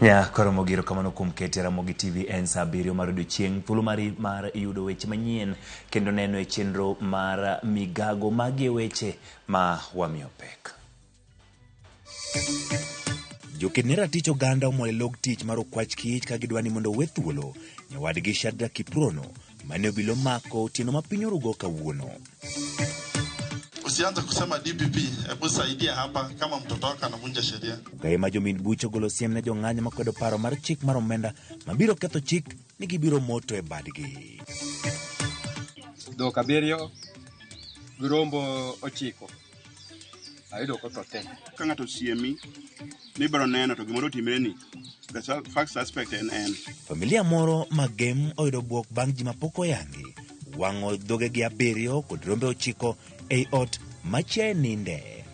Ya koromo giro kamano kuom kete Ramogi TV en saa 7 mar odiechieng' thuolo mar yudo weche manyien kendo neno e chenro mar migago magie weche ma wamiyo pek. Joked ratich oganda omoyo log tich mar okwach kich ka gidwani mondo owe thuolo nyawadgi Shadrack Kiprono mane obilo mako otieno ma piny orugo kawuono. Usianze kusema DPP, hebu saidia hapa kama mtoto wako anavunja sheria. Gaima jomin bucho golo siem ne jong'anyo makwedo paro mar chik mar omenda mabiro ketho chik ni gibiro moto e badgi. Dhok 7 girombo 9 ayudo koto te. Ka ng'ato siemi ni biro neno to gimoro timreni, the first suspect en. Familia moro magem oyudo buok bang' ji mapok oyangi wang'o dhogegi 7 kod rombe 9 ei ot machiaye ninde.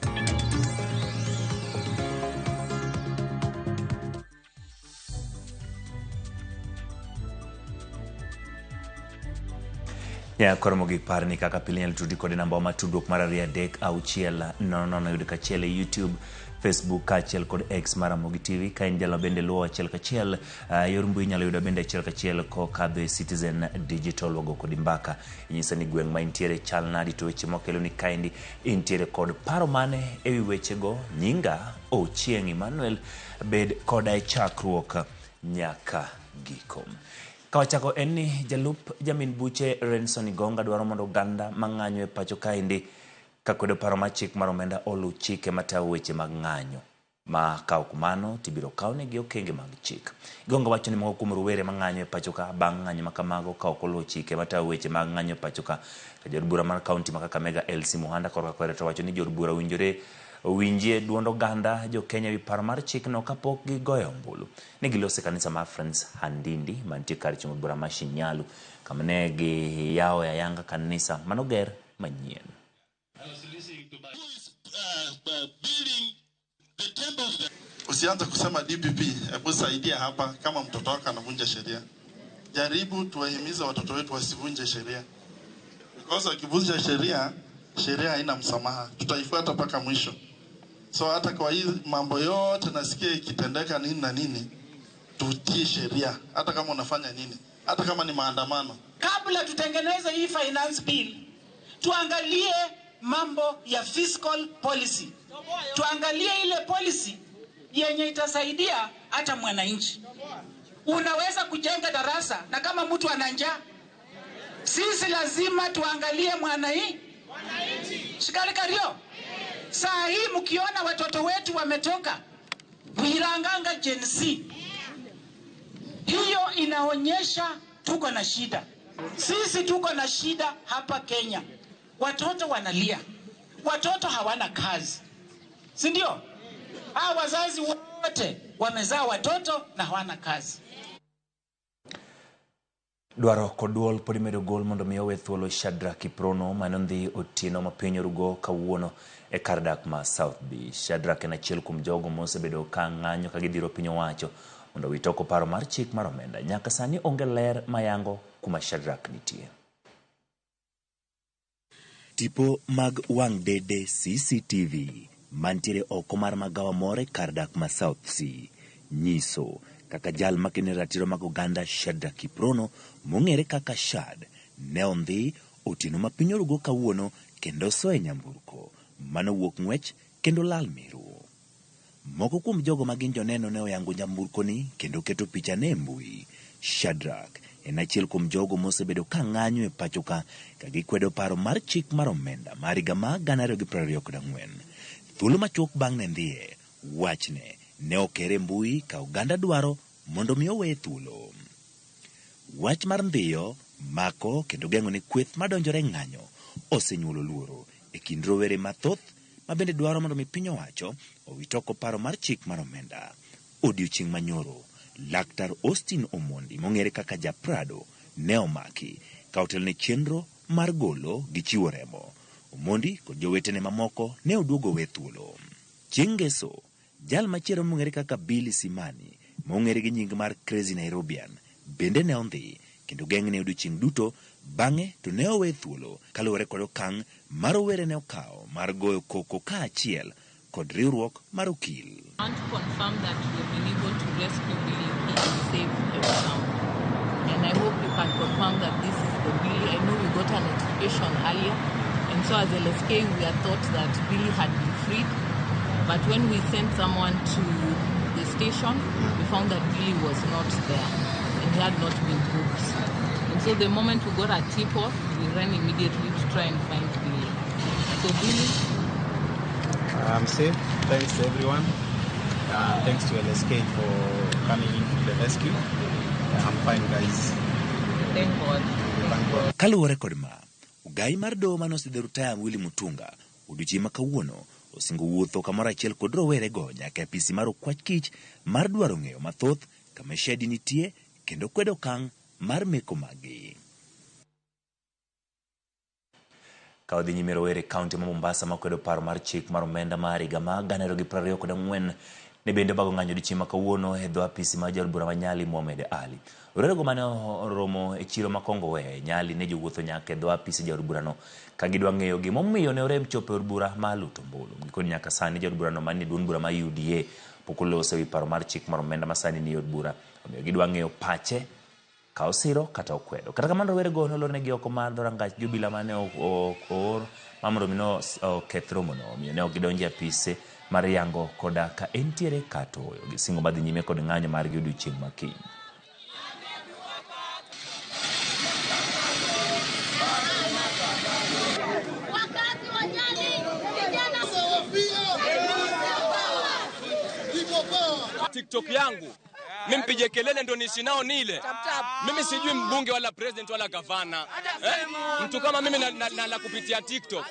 Ya koromo gi parni kaka pile nyalo tudi kod namba ma tudruok mar 236 yud kachiel e YouTube, Facebook kachiel kod X mar Ramogi TV. Ka injalo bende luwo achiel kachiel yor mbui nyalo yudo bende achiel kachiel kokadho e Citizen Digital wago kod mbaka inyisa ni gweng' ma intiere chal nadi to weche mokelo ni kaindi intiere kod paro mane ewi weche go. Nyinga Ochieng' Emmanuel bed koda e chakruok nyaka giko. Kawachako eni jalup jamin buche Renson Igonga dwaro mondo ganda mang'anyo e pacho kaindi kakwedo paro mar chik mar omenda olu chike matao weche mag ng'anyo ma kaw kumano tibiro kawnegi okenge mag chik. Igonga wacho ni moko kuom rowere mang'anyo e pacho ka bang' ng'anyo makamago ka ok olu chike matao weche mag ng'anyo e pacho ka. Jod bura mar kaunti ma Kakamega LC Muhanda korka kwereto wacho ni jod bura winjie duond oganda jo Kenya wi paro mar chikno kapok gigoyo ombulu. Ne gilose kanisa mar Friends Handindi mantie kar chimo bura ma Shinyalu kama ne giyawo ayanga kanisa manoger manyien. Usianze kusema DPP, hebu saidia hapa kama mtoto wako anavunja sheria. Jaribu tuwahimize watoto wetu wasivunje sheria. Because wakivunja sheria, sheria haina msamaha. Tutaifuata mpaka mwisho. So hata kwa hii mambo yote nasikia ikitendeka nini na nini, tutii sheria. Hata kama unafanya nini, hata kama ni maandamano. Kabla tutengeneze hii finance bill, tuangalie mambo ya fiscal policy. Tuangalie ile policy yenye itasaidia hata mwananchi. Unaweza kujenga darasa na kama mtu ana njaa, sisi lazima tuangalie mwananchi. Shikali kario. Saa hii mkiona watoto wetu wametoka Wiranganga Gen Z, hiyo inaonyesha tuko na shida. Sisi tuko na shida hapa Kenya. Watoto wanalia. Watoto hawana kazi. Si ndio? Hawa wazazi wote wamezaa watoto na hawana kazi. Dwaro kod duol podi medo gol mondo mi owe thuolo Shadrack Kiprono manondhi otieno ma piny orugo kawuono e kar dak ma South Beach. Shadrack en achiel kuom jogo mosebedo ka ng'anyo ka gidhiro piny owacho mondo witoko paro mar chik mar omenda. Nyaka sani onge ler mayango kuma Shadrack nitie. Tipo mag wang' dede CCTV mantiere oko mar magawa more kar dak ma South Sea nyiso kaka jal makene ratiro mag oganda Shadrack Kiprono mong'ere kaka Shad ne ondhi otieno ma piny orugo kawuono kendo soe nyamburko mano wuok ng'wech kendo lal miru. Moko kuom jogo magin joneno ne oyango nyamburko ni kendo keto picha ne mbui. Shadrack en achiel kuom jogo mosebedo ka ng'anyo e pacho ka gikwedo paro mar chik mar omenda mar higa ma 2024. Thuolo machuok bang' ne ndhiye wachne ne okere mbui ka oganda dwaro mondo mi owe thuolo. Wach mar ndhiyo mako kendo geng'o ni kweth madonjore ng'anyo osenyuolo luoro e kind rowere mathoth ma bende dwaro mondo mi piny owacho owitoko paro mar chik mar omenda. Odiochieng' manyoro Laktar Austin Omondi mong'ere kaka Japrado ne omaki ka otel ne chenro mar golo gi chiwo remo. Omondi kod jowetene mamoko ne oduogo we thuolo. Chieng' ngeso jal machielo mong'ere kaka Billy Simani mong'ere gi nying mar Crazy Nairobian bende ne ondhi kendo geng'ne odiochieng' duto bang'e to ne owe thuolo kaluwore kod okang' mar rowere ne okawo mar goyo koko ka achiel kod riwruok mar okil. I want to confirm that we've been able to rescue Billy. He is safe and sound. And I hope you can confirm that this is the Billy. I know we got a notification earlier, and so as LSK we had thought that Billy had been freed. But when we sent someone to the station, we found that Billy was not there and he had not been booked. And so the moment we got a tip-off, we ran immediately to try and find Billy. So Billy, I'm safe. Thanks to everyone. Thanks to LSK for coming in to the rescue. I'm fine, guys. thank God. Kaluwore kod ma, ugai mar doho manosidho rutaya Willy Mutunga odiochieng' ma kawuono osingo wuotho kamoro achiel kod rowerego nyaka apisi mar okwach kich mar dwaro ng'eyo mathoth kama shedi nitie kendo kwedo okang' mar meko magi. Ka odhi nyime rowere kaunti ma Mombasa makwedo paro mar chik mar omenda mar higa ma 2024 ne bende bago ng'anyo odiochieng' ma kawuono e dho apisi mar jaod bura ma Nyali Mohamed Ali. Rowere mane oromo e chiro ma Kongowea Nyali ne jowuotho nyaka e dho apisi jaod burano ka gidwa ng'eyo gimomiyo ne orem chopo e od bura ma Luto Mbulu. Gikoni nyaka sani jaod burano manie duond bura ma UDA pok oloso wi paro mar chik mar omenda ma sani ni od bura. Omiyo gidwa ng'eyo pache ka osiro kata okwedo. Kata kamano rowere go nolornegi oko mar dhorangach jobila mane oor mamoro mino oketh romono. Omiyo ne ok gidonjo e apise mar yango koda ka entiere kata oyo. Gisingo madhi nyime kod ng'anyo margi odiochieng' ma kiny. TikTok yangu mimi mpige kelele ndo nishi nao nile. Mimi sijui mbunge wala president wala gavana. Mtu kama mimi na kupitia TikTok.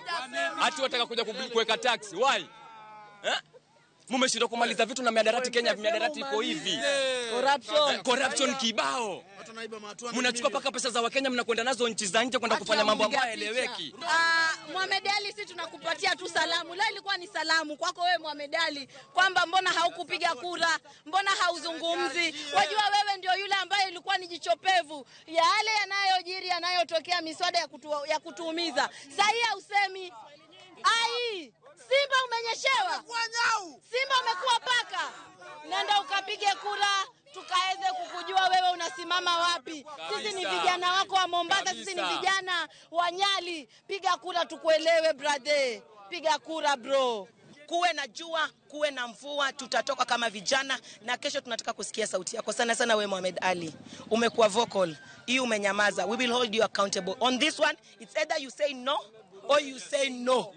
Ati wataka kuja kuweka tax. Why? Mumeshindwa kumaliza vitu na miadarati Kenya, miadarati iko hivi. Corruption kibao. Mnachukua paka pesa za Wakenya mnakwenda nazo nchi za nje kwenda kufanya mambo ambayo eleweki. Mohamed Ali, sisi tunakupatia tu salamu. Leo ilikuwa ni salamu kwako wewe Mohamed Ali, kwamba mbona haukupiga kura, mbona hauzungumzi. Wajua wewe ndio yule ambaye ilikuwa ni jichopevu ya yale yanayojiri, yanayotokea, miswada ya kutuumiza. Sasa hausemi. Ai, Simba umenyeshewa. Simba umekuwa paka. Nenda ukapige kura tukaweze kukujua wewe unasimama wapi. Sisi ni vijana wako wa Mombasa, sisi ni vijana wa Nyali. Piga kura tukuelewe brother. Piga kura bro. Kuwe na jua, kuwe na mvua, tutatoka kama vijana na kesho tunataka kusikia sauti yako sana sana wewe Mohamed Ali. Umekuwa vocal, hii umenyamaza. We will hold you accountable. On this one, it's either you say no or you say no.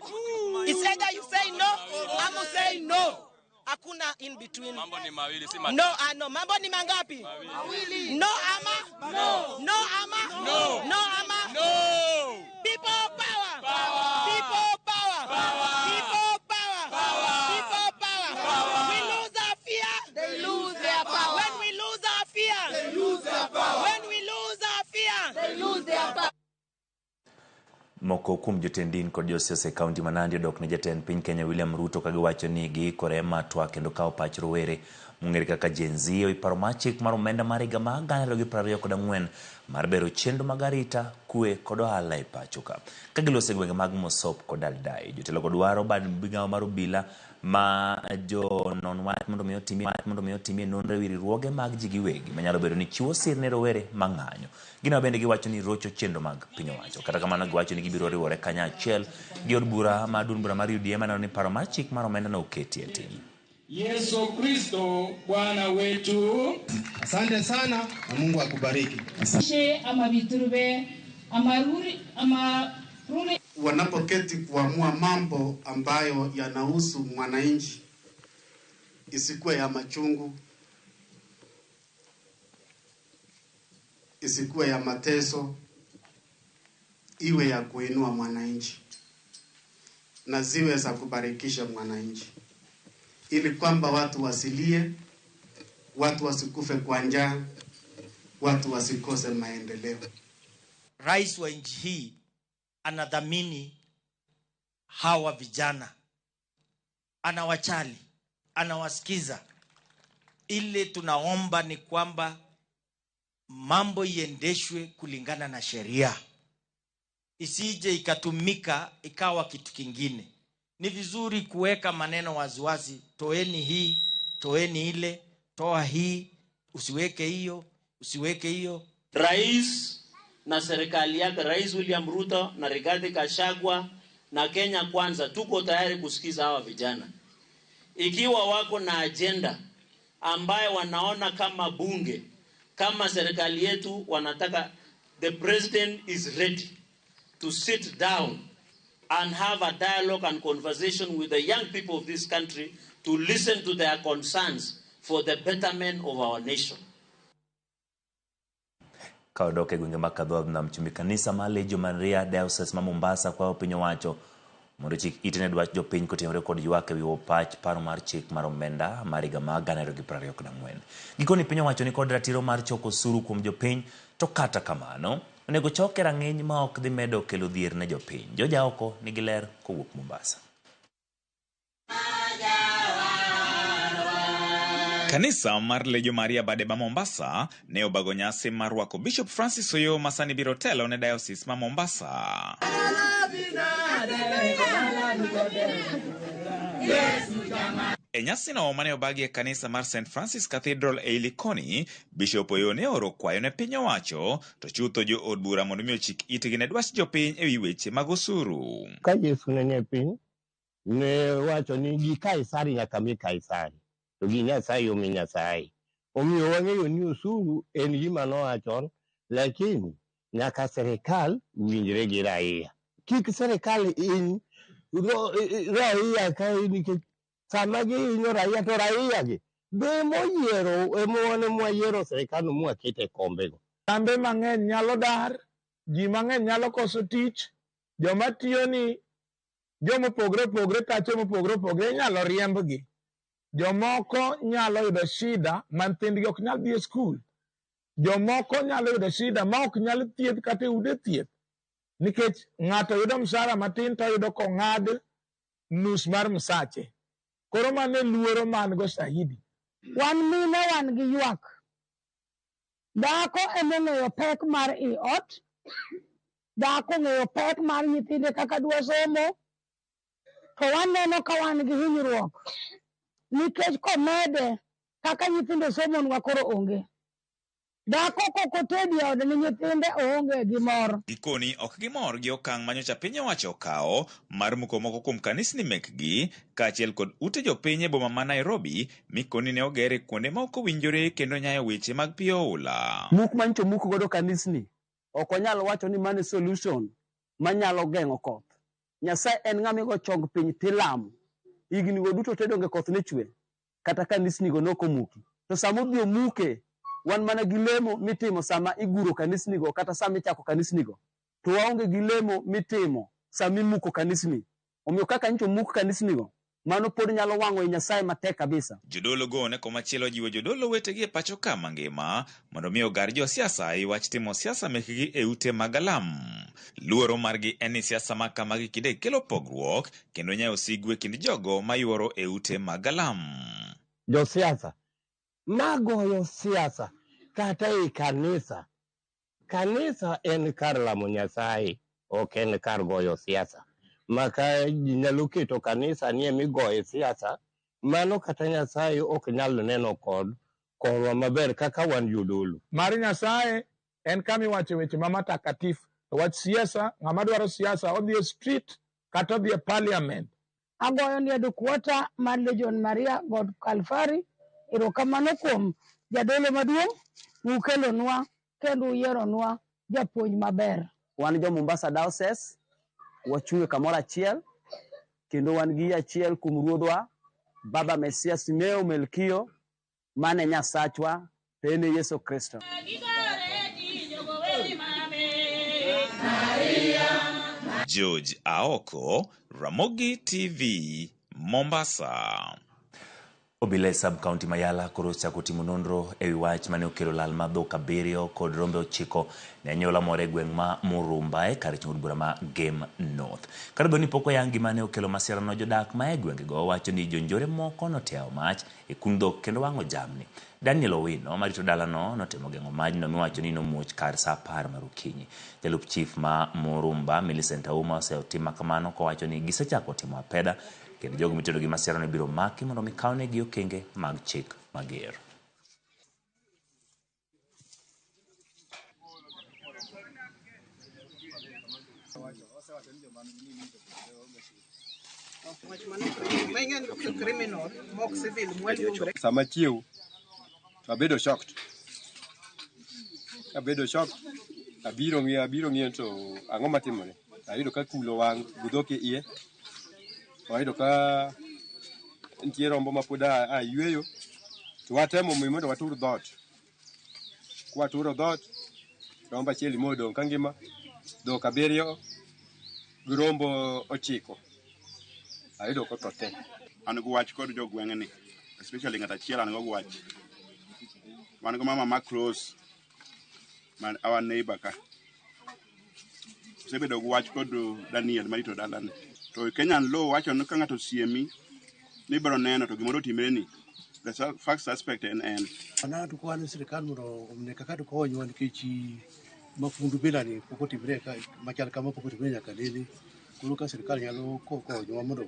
It's either you say no or you say no. Hakuna in between. Mambo ni mawili si matatu. No, no. Mambo ni mangapi? Mawili. No ama? No. No ama? No. No ama? No. People power. Power. People power. Power. People power. Power. People power. Power. We lose our fear. They lose their power. When we lose our fear. They lose their power. When we lose our fear. They lose their power. Moko kuom jotendin kod josiasa e kaunti ma Nandi odok ne jatend piny Kenya William Ruto ka giwacho ni giikore matwa kendo kawo pach rowere mong'ere kaka Gen Z e paro mar chik mar omenda mar higa ma 2024 mar bero chenro mag arita, kwe kod ohala e pacho ka. Ka giloso e gwenge mag Mosop kod Aldai, jotelo go dwaro bad migawo mar obila ma jo non wach mondo mi otimie nonro ewi riwruoge mag ji giwegi manyalo bedo ni chiwo sir ne rowere mang'anyo. Gino bende giwacho ni rocho chenro mag piny owacho. Kata kamano giwacho ni gibiro riwore kanyachiel gi od bura ma duond bura mar UDA maneno ni paro mar chik mar omenda no oketie tim. Yesu Kristo Bwana wetu. Asante sana na Mungu akubariki. Wanapoketi kuamua mambo ambayo yanahusu mwananchi, isikuwe ya machungu, isikuwe ya mateso, iwe ya kuinua mwananchi na ziwe za kubarikisha mwananchi, ili kwamba watu wasilie, watu wasikufe kwa njaa, watu wasikose maendeleo. Rais wa nchi hii anadhamini hawa vijana, anawachali, anawasikiza. Ile tunaomba ni kwamba mambo iendeshwe kulingana na sheria, isije ikatumika ikawa kitu kingine. Ni vizuri kuweka maneno waziwazi, toeni hii, toeni ile, toa hii, usiweke hiyo, usiweke hiyo. Rais na serikali yake, Rais William Ruto na Rigathi Gachagua na Kenya Kwanza, tuko tayari kusikiza hawa vijana. Ikiwa wako na agenda ambayo wanaona kama bunge, kama serikali yetu wanataka, the president is ready to sit down and have a dialogue and conversation with the young people of this country to listen to their concerns for the betterment of our nation. Kaudoke gwenge makadho na mchumi kanisa ma Legio Maria Diocese ma Mombasa kwa pinyo wacho mondo chik itene dwach jopiny kotenore kod ywake wiwo pach paro mar chik mar omenda mar higa ma 2024. Gikoni pinyo wacho ni kod ratiro mar choko osuru kuom jopiny, to kata kamano onego choke rang'iny ma ok dhi medo kelo dhier ne jopiny. Joja oko nigi ler kowuok Mombasa. Kanisa mar Legio Maria Badeba Mombasa ne obago nyasi mar rwako Bishop Francis Oyo masani biro telo ne Diocese ma Mombasa. E nyasi no mane obagi e kanisa mar St. Francis Cathedral e Likoni, Bishop Oyo ne oro kwayo ne piny owacho to chutho jo od bura mondo mi ochik itgi ne dwach jopiny e wi weche mag osuru. Ka Yesu ne piny ne wacho ni gi Kaisari nyaka mi Kaisari, to gi Nyasaye omi Nyasaye. Omiyo wang'eyo ni osuru en gima nowachon, lakini nyaka serikal winjre gi raia. Kik serikal in raia ka nikech sama gihinyo raia to raia gi be moyiero emone mwayiero serikal mwakete kombego. Kambe mang'eny nyalo dar, ji mang'eny nyalo koso tich, joma tiyo ni joma pogre tacho mopogre nyalo riembgi. Jomoko nyalo yudo shida mantindgi ok nyal dhi e skul. Jomoko nyalo yudo shida ma ok nyal thieth kata ude thieth. Nikech ng'ato yudo msara matin to yudo ko ng'ad nus mar msache. Koro mane luoro man go saidi. Wan mine wan gi ywak. Dhako ng'eyo pek mar i ot. Dhako ng'eyo pek mar nyithinde kaka dwa somo. To waneno ka wan gi hinyruok. Nikech komede kaka nyithinde somo nwa koro onge. Dhako kokotedi od ni nyithinde onge gimoro. Gikoni ok gimor gi okang' manyocha piny owacho okawo mar muko moko kuom kanisni mekgi kaachiel kod ute jopiny e boma ma Nairobi mikoni ne ogere kuonde ma ok owinjore kendo nyayo weche mag pi oula. Muk mancho muk godo kanisni ok onyal wacho ni mane solution manyalo geng'o koth. Nyasaye en ng'ama go chong piny tilamo. Igni go duto tedonge koth ne chwe kata kanisni go nokomuki. To samo bio muke wan mana gi lemo mitimo sama iguro kanisni go kata sama ichako kanisni go. To waonge gi lemo mitimo sama imuko kanisni. Omiyo kaka ncho muk kanisni go mano pod nyalo wang'o Nyasaye matek kabisa. Jodolo go ne komachielo jiwo jodolo wetegi e pacho ka mangima mondo mi ogar jo siasa e wach timo siasa mekgi e ute magalam. Luoro margi en ni siasa ma kamagi kinde kelo pogruok kendo nyayo sigwe kind jogo mayuoro e ute magalam. Jo siasa magoyo siasa kata e kanisa. Kanisa en kar lamo Nyasaye, ok en kar goyo siasa. Maka nyalo keto kanisa ni migoye siasa, mano kata Nyasaye ok nyalo neno kod korwa maber kaka wan jodolo. Mar Nyasaye en kama iwacho weche matakatifu. Wach siasa, ng'ama dwaro siasa odhi e street kata odhi e parliament. Agoyo ni headquarter mar Legion Maria God Calvary. Erokamano kuom jadolo maduong' mukelonwa kendo uyieronwa japuonj maber. Wan jo Mombasa Diocese wachunge kamoro achiel kendo wan gi achiel kuom ruodhwa Baba Mesia Simeo Melkio mane Nyasachwa pene Yesu Kristo. George Aoko, Ramogi TV, Mombasa. Obila sub-county Mayala koro chako timo nonro e wi wach mane okelo lal ma dhok 7 kod rombe 9 ne anyuola moro e gweng' ma Murumba e kar chung'od bura ma Game North. Kar bedo ni pok oyangi mane okelo masira no, jodak ma e gwengego wacho ni jonjore moko noteo mach e kund dhok kendo wang'o jamni. Daniel Owino marito dalano notemo geng'o majno miwacho ni nomuoch kar sa 10 mar okinyi. Jalup chief ma Murumba Millicent Auma oseotimo kamano kowacho ni gisechako timo apeda kendo jogo mitedo gi masira no biro maki mondo mikawne gi okenge mag chik mager. Sama chiew abedo shocked. Abiro ng'iyo to ang'o matimore. Ayudo ka kulo wang' budho ke iye. Ayudo ka nitie rombo ma pod ayweyo. To watemo mondo watur dhot. Kwa turo dhot, rombo achiel modong' ka ngima. Dhok 7 gi rombo 9. Ayudo ko te. An go wach kod jogweng'ni, especially ng'at achiel an go wach. Wan go mama ma close, man our neighbor ka. Sebedo go wach kod Daniel marito dalane. To Kenyan law wacho ni ka ng'ato siemi ni biro neno to gimoro timre ni. The first suspect en. Ana tukwane sirikal mondo omneka ka tukonywa nikech mafundu bila ni poko timre ka machal kama poko timre nyaka nene. Koro ka sirikal nyalo konyowa mondo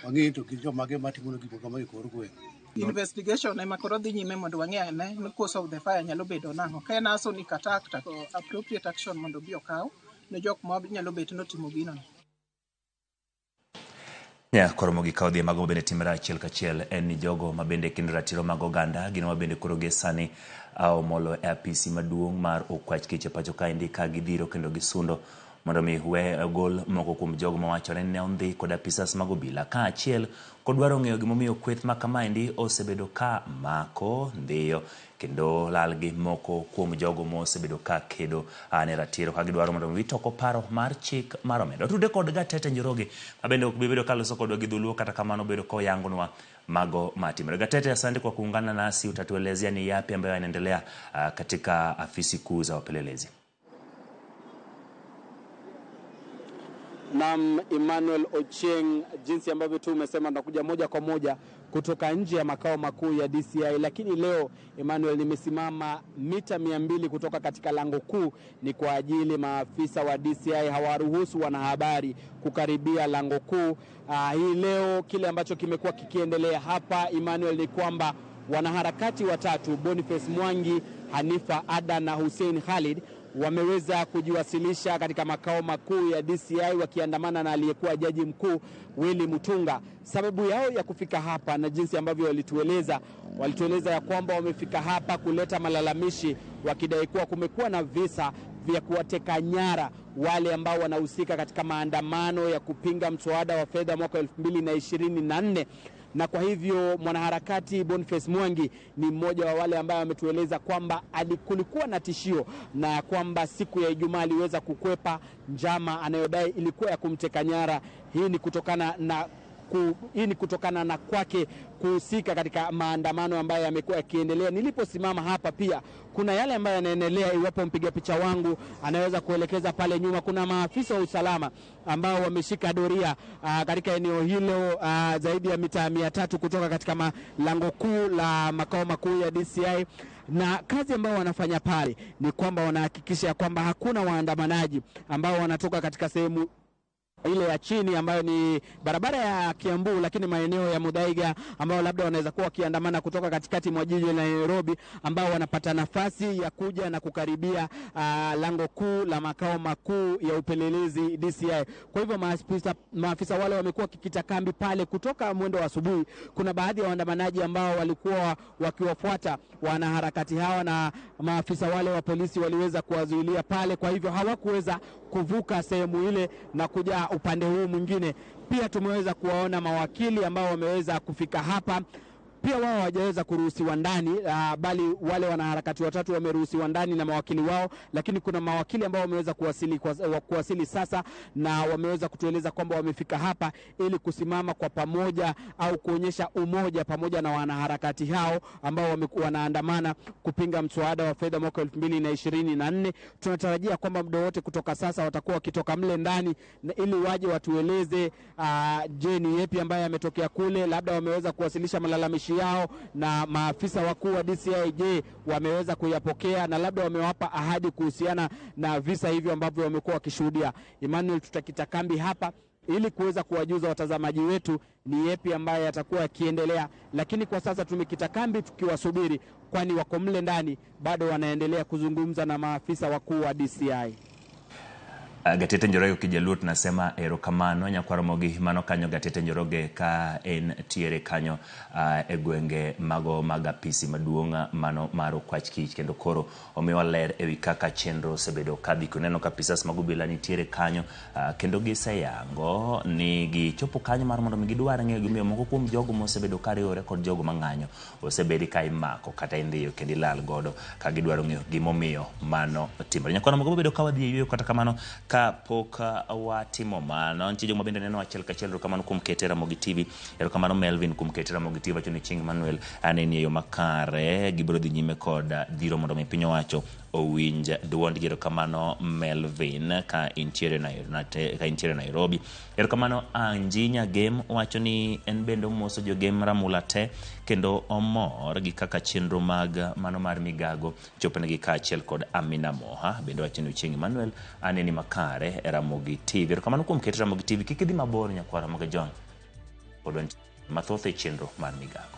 wang'e to gin joma mage matimo gik kama e kor gweng'. Investigation ema koro dhi nyime mondo wang'e ane ni cause of the fire nyalo bedo nang'o. Ka en arsonic attack to appropriate action mondo bi okaw ne jok ma nyalo bet notimo gino. Koro mogi kaudhi mago bende timre achiel kachiel en ni jogo mabende kind ratiro mag oganda gino mabende koro gi sani omolo e apisi maduong' mar okwach kich e pacho kaendi ka gidhiro kendo gisundo mondo mi we gol moko kuom jogo mawachore ne ondhi kod apisas mag obila ka achiel kodwaro ng'eyo gimomiyo kweth ma kamaendi osebedo ka mako ndhiyo kendo lal gi moko kuom jogo mosebedo ka kedo ne ratiro ka gidwaro mondo witoko paro mar chik mar omenda. Tude kod Gatete Njoroge mabende ok bibedo kaloso kodwa gi dholuo kata kamano bedo ko yangonwa mago matimre. Gatete, asante kwa kuungana nasi, utatuelezea ni yapi ambayo yanaendelea katika afisi kuu za wapelelezi. Naam, Emmanuel Ochieng, jinsi ambavyo tu umesema ndakuja moja kwa moja kutoka nje ya makao makuu ya DCI, lakini leo Emmanuel nimesimama mita 200 kutoka katika lango kuu. Ni kwa ajili maafisa wa DCI hawaruhusu wanahabari kukaribia lango kuu. Hii leo kile ambacho kimekuwa kikiendelea hapa Emmanuel ni kwamba wanaharakati watatu, Boniface Mwangi, Hanifa Adan na Hussein Khalid, wameweza kujiwasilisha katika makao makuu ya DCI wakiandamana na aliyekuwa jaji mkuu Willy Mutunga. Sababu yao ya kufika hapa na jinsi ambavyo walitueleza ya kwamba wamefika hapa kuleta malalamishi wakidai kuwa kumekuwa na visa vya kuwateka nyara wale ambao wanahusika katika maandamano ya kupinga mswada wa fedha mwaka 2024. Na kwa hivyo mwanaharakati Boniface Mwangi ni mmoja wa wale ambao wametueleza kwamba kulikuwa na tishio na kwamba siku ya Ijumaa aliweza kukwepa njama anayodai ilikuwa ya kumteka nyara. Hii ni kutokana na kwake kuhusika katika maandamano ambayo yamekuwa yakiendelea. Niliposimama hapa pia kuna yale ambayo yanaendelea. Iwapo mpiga picha wangu anaweza kuelekeza pale nyuma, kuna maafisa wa usalama ambao wameshika doria katika eneo hilo zaidi ya mita 300 kutoka katika lango kuu la makao makuu ya DCI. Na kazi ambao wanafanya pale ni kwamba wanahakikisha kwamba hakuna waandamanaji ambao wanatoka katika sehemu ile ya chini ambayo ni barabara ya Kiambu, lakini maeneo ya Muthaiga ambao labda wanaweza kuwa wakiandamana kutoka katikati mwa jiji la Nairobi, ambao wanapata nafasi ya kuja na kukaribia lango kuu la makao makuu ya upelelezi DCI. Kwa hivyo maafisa wale wamekuwa kikita kambi pale kutoka mwendo wa asubuhi. Kuna baadhi ya waandamanaji ambao walikuwa wakiwafuata wanaharakati hawa na maafisa wale wa polisi waliweza kuwazuilia pale, kwa hivyo hawakuweza kuvuka sehemu ile na kuja upande huu mwingine. Pia tumeweza kuwaona mawakili ambao wameweza kufika hapa. Pia wao hawajaweza kuruhusiwa ndani, bali wale wanaharakati watatu wameruhusiwa ndani na mawakili wao, lakini kuna mawakili ambao wameweza kuwasili sasa na wameweza kutueleza kwamba wamefika hapa ili kusimama kwa pamoja au kuonyesha umoja pamoja na wanaharakati hao ambao wanaandamana kupinga mswada wa fedha mwaka 2024. Tunatarajia kwamba muda wote kutoka sasa watakuwa wakitoka mle ndani ili waje watueleze je, ni yapi ambaye yametokea kule, labda wameweza kuwasilisha malalamishi yao na maafisa wakuu wa DCI wameweza kuyapokea na labda wamewapa ahadi kuhusiana na visa hivyo ambavyo wamekuwa wakishuhudia. Emmanuel, tutakita kambi hapa ili kuweza kuwajuza watazamaji wetu ni yepi ambaye yatakuwa yakiendelea, lakini kwa sasa tumekita kambi tukiwasubiri, kwani wako mle ndani bado wanaendelea kuzungumza na maafisa wakuu wa DCI. Gatete Njoroge Kijaluo tunasema erokamano Nyakwaramogi mano kanyo Gatete Njoroge ka en tiere kanyo egwenge mago magapisi maduonga mano maro kwachkich kendo koro omiwa ler ewi kaka chenro sebedo kadhi kuneno kapisas magubila ni tiere kanyo kendo giseyango ni gichopo kanyo mar mondo migidwar ng'eyo gimiyo moko kuom jogo mosebedo kariwore kod jogo mang'anyo osebedi ka imako kata indhiyo kendo ilal godo ka gidwaro ng'eyo gimomiyo mano timore. Nyakwaramogi mobedo ka wadhi yweyo kata kamano ka poka watimo mano ntie jogo mabende neno achiel kachiel kamano kuom kete Ramogi TV kamano Melvin kuom kete Ramogi TV wacho ni Ching Manuel aneni yo makare gibro dhi nyime kod dhiro mondo mi piny owacho owinja duond gero kamano Melvin ka intiere Nairobi kamano Anjinya Game wacho ni en bendo moso jo game ramula te kendo omor gi kaka chenro mag mano mar migago chopenegi ka achiel kod Amina Moha bendo wacho ni Ching Manuel aneni makare Ramogi TV kamano kuom kete Ramogi TV kikidhi mabor nyakwara mag John odwan mathoth e chenro mar migago.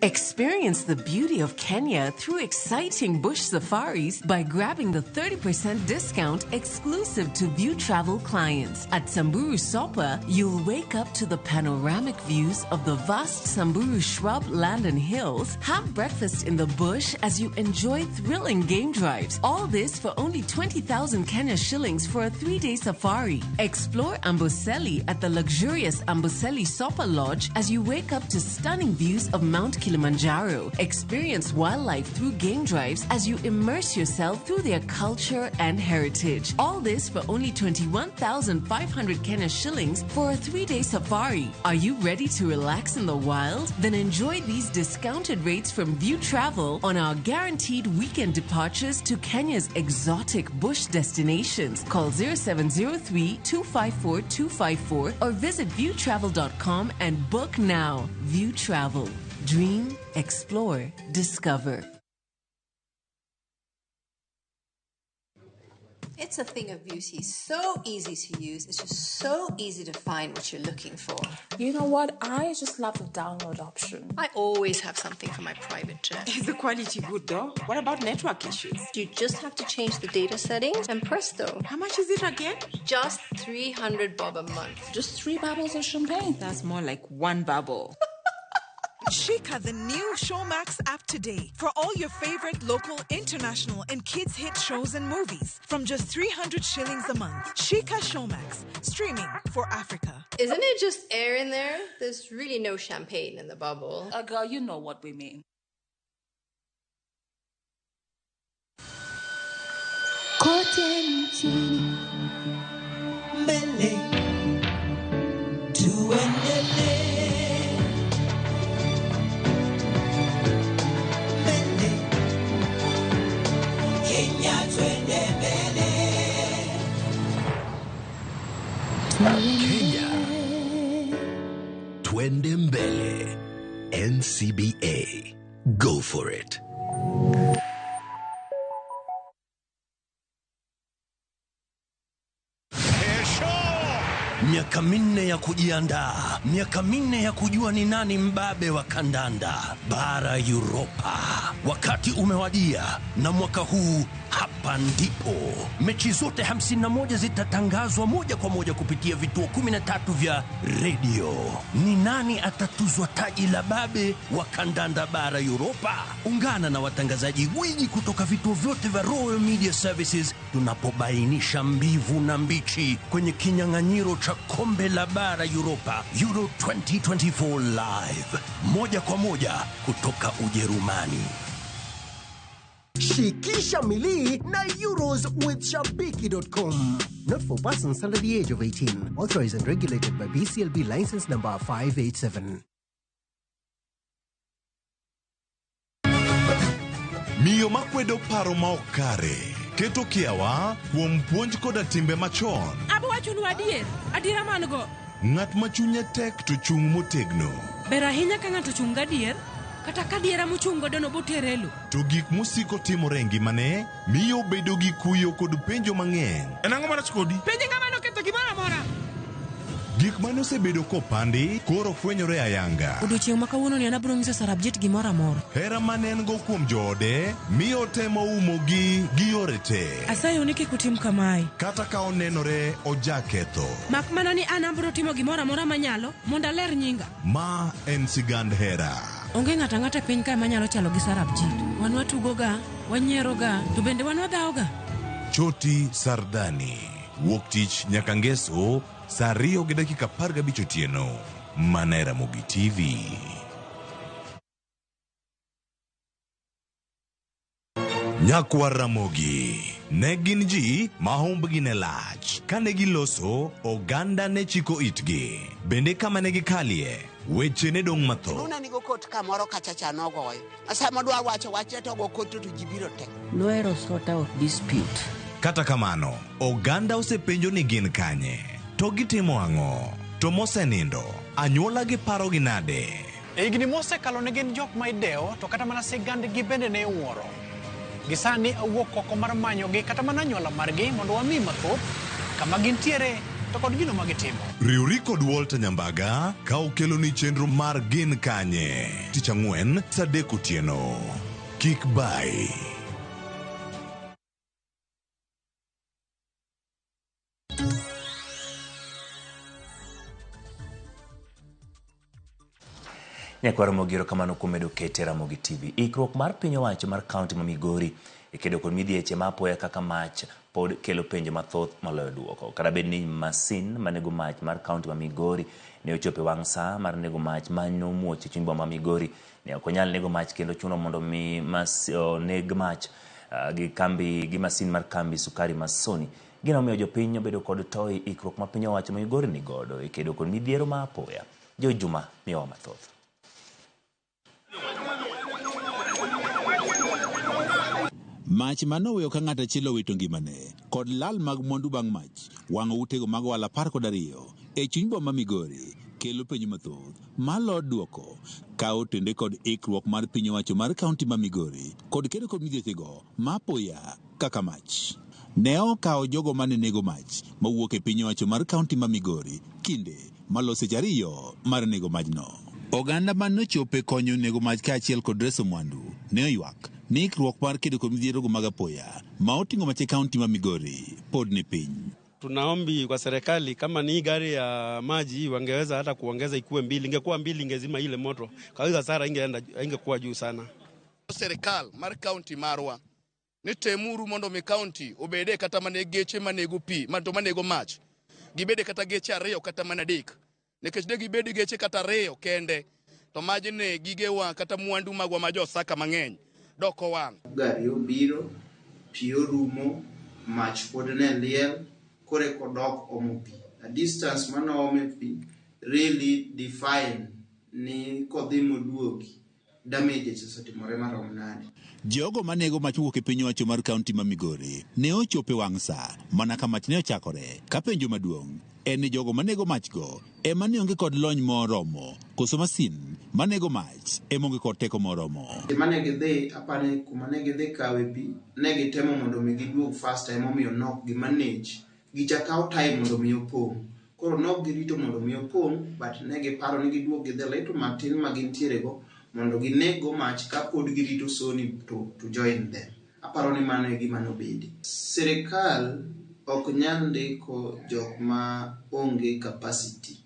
Experience the beauty of Kenya through exciting bush safaris by grabbing the 30% discount exclusive to View Travel clients. At Samburu Sopa, you'll wake up to the panoramic views of the vast Samburu shrub land and hills, have breakfast in the bush as you enjoy thrilling game drives. All this for only 20,000 Kenya shillings for a 3-day safari. Explore Amboseli at the luxurious Amboseli Sopa Lodge as you wake up to stunning views of Mount Kilimanjaro. Experience wildlife through game drives as you immerse yourself through their culture and heritage. All this for only 21,500 Kenya shillings for a 3-day safari. Are you ready to relax in the wild? Then enjoy these discounted rates from View Travel on our guaranteed weekend departures to Kenya's exotic bush destinations. Call 0703-254-254 or visit viewtravel.com and book now. View Travel. Dream, explore, discover. It's a thing of beauty. So easy to use. It's just so easy to find what you're looking for. You know what? I just love the download option. I always have something for my private jet. Is the quality good though? What about network issues? You just have to change the data settings and presto. How much is it again? Just 300 bob a month. Just 3 bubbles of champagne. That's more like 1 bubble. Shika the new Showmax app today for all your favorite local, international, and kids hit shows and movies from just 300 shillings a month. Shika Showmax, streaming for Africa. Isn't it just air in there? There's really no champagne in the bubble. Girl, you know what we mean. Kote nchini mbele tuendelee. Kenya Twende Mbele. NCBA. Go for it. Miaka minne ya kujiandaa, miaka minne ya kujua ni nani mbabe wa kandanda bara Europa. Wakati umewadia na mwaka huu hapa ndipo mechi zote 51 zitatangazwa moja kwa moja kupitia vituo 13 vya redio. Ni nani atatuzwa taji la babe wa kandanda bara Europa? Ungana na watangazaji gwiji kutoka vituo vyote vya Royal Media Services tunapobainisha mbivu na mbichi kwenye kinyang'anyiro cha kombe la bara Europa Euro 2024 live moja kwa moja kutoka Ujerumani. Shikisha Mili na Euros with Shabiki.com. Not for persons under the age of 18. Authorized and regulated by BCLB license number 587. Miyo makwedo paro maokare. Keto kiawa kuom puonj koda timbe machon. Abo wachonu adiera mango. Ng'at machunye tek to chung motegno. Ber ahinya ka ng'ato chung gadier kata kadiera mochungo dono boterelo. To gik musiko timore ngimane miyo bedo gi kuyo kod penjo mang'eny. En ang'o marach kodi? Penje ng'ama noketho gimoro amora. Gik mane osebedo kopandi koro fwenyore ayanga. Odiochieng' ma kawuono ni an abiro nyiso Sarabjit gimoro amora. Hera mane en go kuom joode miyo temo umogi gi yore te. Asayo ni kik utim kamae. Kata ka onenore ojaketho. Mak mana ni an abiro timo gimoro amora manyalo mondo aler nyinga. Ma en sigand hera. Onge ng'ato ang'ata piny kae manyalo chalo gi Sarabjit. Wan watugoga, wanyieroga, to bende wan wadhaoga. Choti Sardani. Wuok tich nyaka ngeso saa 2:15 otieno. Mana Ramogi TV. Nyakwa Ramogi ne gin ji ma humbgi ne lach. Kane giloso, oganda ne chiko itgi. Bende kama ne gikalie, weche ne dong' matho. Nuna nigo kot kamoro kachacha nogoyo. Asama dwar wacho wache to go kot to jibiro tek. Noero sort out dispute. Kata kamano, oganda osepenjo ni gin kanye. To gitimo ang'o? To mosenindo, anyuola gi paro gi nade? E higni mosekalo ne gin jok ma idewo, to kata mana sigandgi bende ne iwuoro. Gisani awuok oko mar manyogi kata mana anyuola margi mondo wami mathoth kama gintiere to kod gino ma gitimo. Riwri kod Walter Nyambaga ka okelo ni chenro mar gin kanye. Tich Ang'wen saa 3 otieno. Kik bai. Nyakwa Ramogi erokamano kuom medo kete Ramogi TV. Ikruok mar piny owacho mar kaunti ma Migori kedo kod midhieche ma apoya kaka mach pod kelo penjo mathoth moloyo duoko. Kata bed ni masin manego mach mar kaunti ma Migori ne ochope wang' saa mar nego mach manyo muoche chuny boma ma Migori ne ok onyal nego mach kendo chuno mondo mi neg mach gi masin mar kambi sukari Masoni. Gino miyo jopiny obedo kod toy ikruok ma piny owacho ma Migori ni godo kedo kod midhiero ma apoya. Jo Juma miyo mathoth. Mach manoweyo ka ng'ato achiel owito ngimane kod lal mag mwandu bang' mach wang'o utego mag ohala 12 e chuny boma Migori kelo penjo mathoth malo duoko ka otende kod ikruok mar piny owacho mar kaunti ma Migori kod kedo kod midhiechego ma apoya kaka mach. Ne okawo jogo mane nego mach mawuok e piny owacho mar kaunti ma Migori kinde malo seche 2 mar nego majno. Oganda manochope konyo nego mach kaachiel kod reso mwandu ne oywak ni ikruok mar kedo kod midhierogo mag apoya ma oting'o mach e kaunti ma Migori pod ni piny. Tunaombi kwa serikali kama ni gari ya maji wangeweza hata kuongeza ikuwe 2, ingekuwa 2 ingezima ile moto. Kaweza sara ingekuwa juu sana. Serikal mar kaunti marwa ni temuru mondo mi kaunti obede kata mane geche manego pi, manto manego mach. Gibede kata geche 2 kata mana 3. Nikech de gibede geche kata 2 kende to majne gigewa kata mwandu magwa ma josaka mang'eny doko wang'. Gari obiro, pi orumo, mach pod ne liel, kore kodok omo pi. A distance manoome pi really define ni kodhi moduogi damages osetimore marom nade. Jogo manego mach wuok e piny owacho mar kaunti ma Migori ne ochope wang' saa mana ka mach ne ochakore. Ka penjo maduong' en ni jogo manego machgo ema ne onge kod lony moromo koso masin manego mach ema onge kod teko moromo. Mane gidhi apane kuma ne gidhi kawe pi ne gitemo mondo mi giduog fast ema omiyo nok gi manage gichakaw time mondo mi opong'. Koro nok girito mondo mi opong' but ne giparo ni giduog gidhi leto matin ma gintiere go mondo ginego mach ka pod girito Sony to join them. Aparo ni mano e gima nobedi. Serikal ok nyal ndiko jok ma onge capacity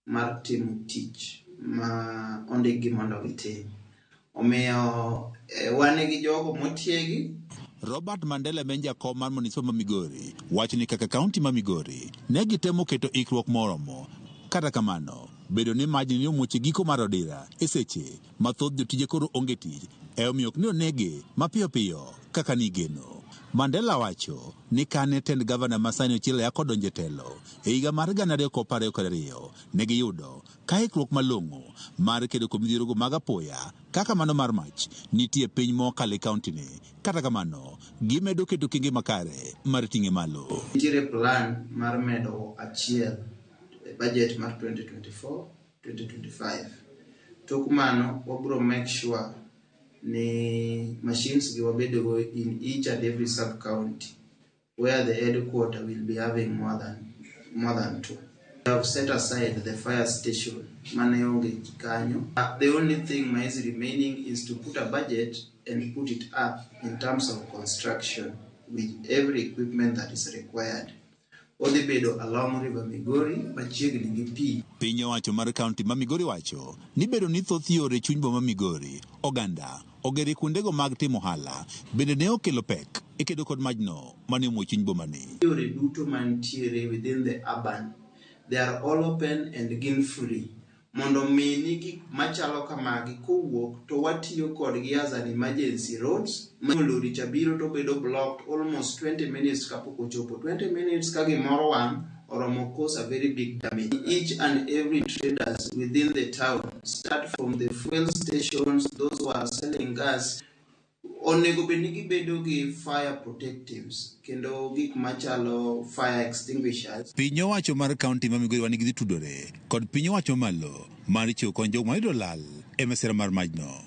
mar timo tich ma ondigi mondo gitim. Omiyo wane gi jogo motiegi. Robert Mandela men jakom mar munisipa ma Migori wacho ni kaka kaunti ma Migori ne gitemo keto ikruok moromo. Kata kamano, bedo ni maj ni omuoche giko mar odira e seche mathoth jotije koro onge tich e omiyo ok ni onege mapiyo piyo kaka nigeno. Mandela wacho ni kane tend gavana Masani Ochieng' ya kodonjo e telo e higa mar 2022 ne giyudo ka ikruok malong'o mar kedo kod midhierogo mag apoya kaka mano mar mach nitie piny mokalo e kauntini. Kata kamano, gimedo keto kinge makare mar ting'e malo. Nitiere plan mar medo achiel budget mar 2024-2025 Tok mano wabro make sure ni machines gi wabedo in each and every sub county where the headquarters will be having more than 2. We have set aside the fire station manayonge kikanyo. The only thing that is remaining is to put a budget and put it up in terms of construction with every equipment that is required. Odhi bedo along River Migori machiegni gi pi. Piny owacho mar kaunti ma Migori wacho ni bedo ni thoth yore chuny boma Migori oganda ogere kuondego mag timo ohala bende ne okelo pek e kedo kod majno mane omuoch chuny boma ni. Yore duto mantiere within the urban, they are all open and gin free. Mondo mini gik machalo kamagi kowuok to watiyo kodgi as an emergency roads. Lori chabiro to bedo blocked almost 20 minutes kapok ochopo. 20 minutes ka gimoro wang' oromo cause a very big damage. Each and every traders within the town, start from the fuel stations, those who are selling gas, onego bedni gibedo gi fire protectives kendo gik machalo fire extinguishers. Piny owacho mar kaunti ma Migori wanigi dhi tudore kod piny owacho malo mar chiwo kony jogo mayudo lal e masira mar majno.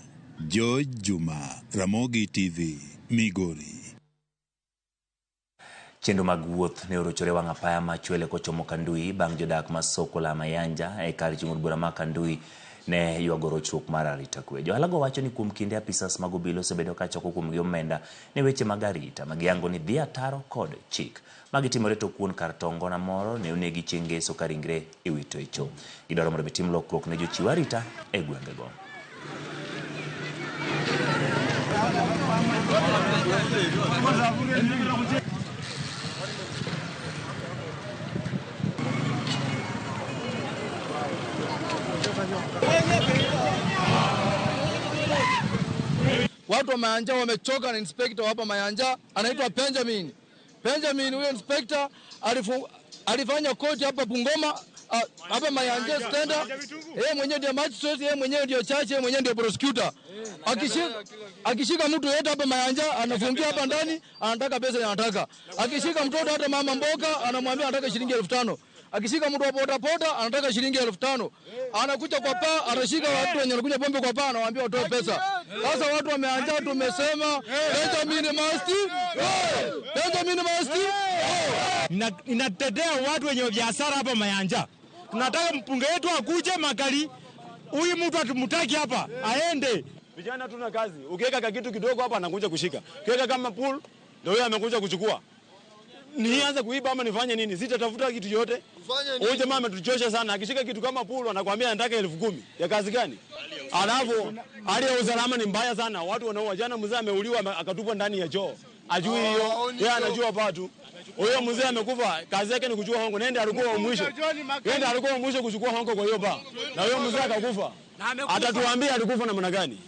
George Juma, Ramogi TV, Migori. Chenro mag wuoth ne orochore wang' apaya ma Chwele kochomo Kandui bang' jodak ma Soko la Mayanja e kar chung'o bura ma Kandui ne yuago rochruok mar arita kwe. Johalago wacho ni kuom kinde apisas mag obila osebedo ka choko kuomgi omenda ne weche mag arita magiyango ni dhi ataro kod chik. Magitimore to kuon kar tongona moro ne onegi chieng' ngeso ka ringre iwito e cho. Gidwaro mondo gitim lokruok ne jochiw arita e gwengego. Watu wa Mayanja wamechoka na inspector hapa Mayanja anaitwa Benjamin. Benjamin huyo inspector alifanya koti hapa Bungoma hapa Mayanja stenda. Yeye mwenyewe ndiye magistrate, yeye mwenyewe ndiye judge, yeye mwenyewe ndiye prosecutor. Akishika mtu yeyote hapa Mayanja anafungia hapa ndani, anataka pesa anataka. Akishika mtoto hata mama mboga anamwambia anataka shilingi 5,000. Akishika mtu wa boda anataka shilingi 5,000. Anakuja kwa paa, anashika watu wenye wanakunywa pombe kwa paa, anawaambia watoe pesa. Sasa watu wameanza, tumesema Benjamin must. Benjamin must. Inatetea watu wenye biashara hapa Mayanja. Tunataka mpunge wetu akuje Makali. Huyu mtu atumutaki hapa, aende. Vijana tuna kazi. Ukiweka kitu kidogo hapa anakuja kushika. Ukiweka kama pool, ndio yeye amekuja kuchukua. Nianze kuiba ama nifanye nini? Sitatafuta kitu yote. Huyu jamaa ametuchosha sana. Akishika kitu kama pool anakuambia anataka 10,000. Ya kazi gani? Alafu hali ya usalama ni mbaya sana. Watu wanaua. Jana mzee ameuliwa akatupwa ndani ya choo. Ajui hiyo. Yeye anajua patu. Huyo mzee amekufa, kazi yake ni kuchukua hongo. Nenda alikuwa wa mwisho. Nenda alikuwa wa mwisho kuchukua hongo kwa hiyo ba. Na huyo mzee akakufa. Atatuambia alikufa namna gani?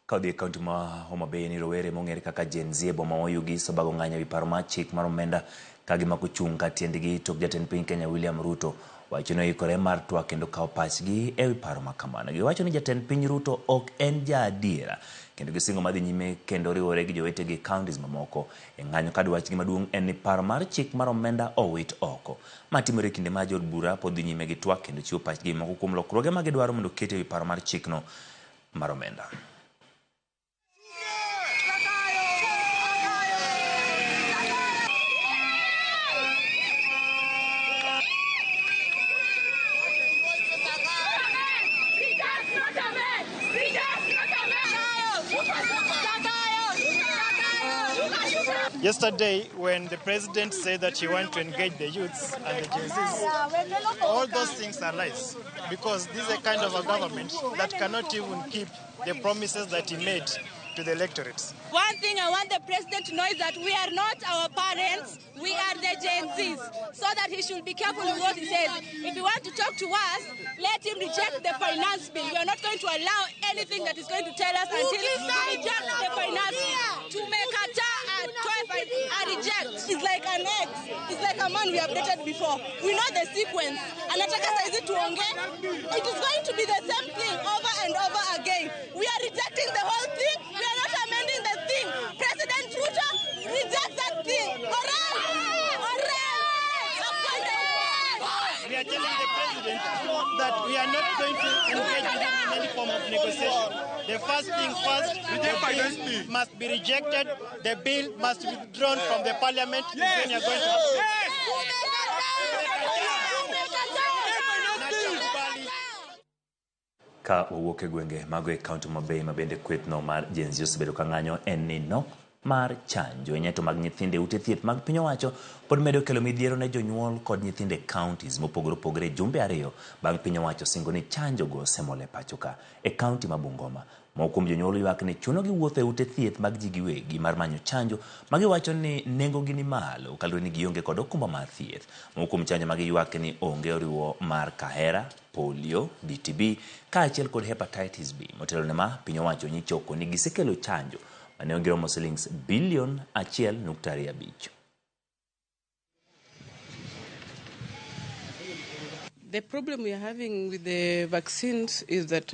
Kaudhi kaunti ma Homa Bay ni rowere mong'ere kaka Gen Z boma oyugi sobago ng'anya wi paro mar chik mar omenda kagima kuchung' ka tiendgi tok jatend piny Kenya William Ruto wacho ni oikore mar twak kendo kawo pachgi e wi paro ma kamano. Giwacho ni jatend piny Ruto ok en jaadiera kendo gisingo madhi nyime kendo riwore gi jowetegi counties mamoko e ng'anyo ka dwachgi maduong' en ni paro mar chik mar omenda owit oko. Matimore kinde ma jod bura pod dhi nyime gi twak kendo chiwo pachgi moko kuom lokruoge ma gidwaro mondo oket e wi paro mar chikno mar omenda. Yesterday, when the president said that he wanted to engage the youths and the Gen Zs, all those things are lies, because this is a kind of a government that cannot even keep the promises that he made to the electorates. One thing I want the president to know is that we are not our parents, we are the Gen Zs, so that he should be careful with what he says. If he wants to talk to us, let him reject the finance bill. We are not going to allow anything that is going to tell us until he rejects the finance bill. To make a reject is like an ex. It's like a man we have dated before. We know the sequence. Anataka saizi tuonge. It is going to be the same thing over and over again. We are rejecting the whole thing. We are not amending the thing. President Ruto rejects that thing. Alright. we are telling the president that we are not going to engage with him in any form of negotiation. The first thing first, the bill must be rejected. The bill must be withdrawn from the parliament. Then you are going to ka owuok e gwenge mago e kaunti mabei mabende kwethno mar Gen Z osebedo ka ng'anyo en ni nok mar chanjo e nyeto mag nyithinde ute thieth mag piny owacho pod medo kelo midhiero ne jonyuol kod nyithinde counties mopogore opogore jumbe ariyo bang' piny owacho singo ni chanjo go osemole pacho ka e kaunti ma Bungoma. Moko kuom jonyuol ywak ni chuno gi wuotho e ute thieth mag ji giwegi mar manyo chanjo ma giwacho ni nengo gi ni malo kalure ni gionge kod okumba mar thieth. Moko kuom chanjo ma giywak ni onge oriwo mar kahera, polio, DTB kaachiel kod hepatitis B. Motelo ne ma piny owacho nyichoko ni gisekelo chanjo mane ongeromo shillings bilion 1.25. The problem we are having with the vaccines is that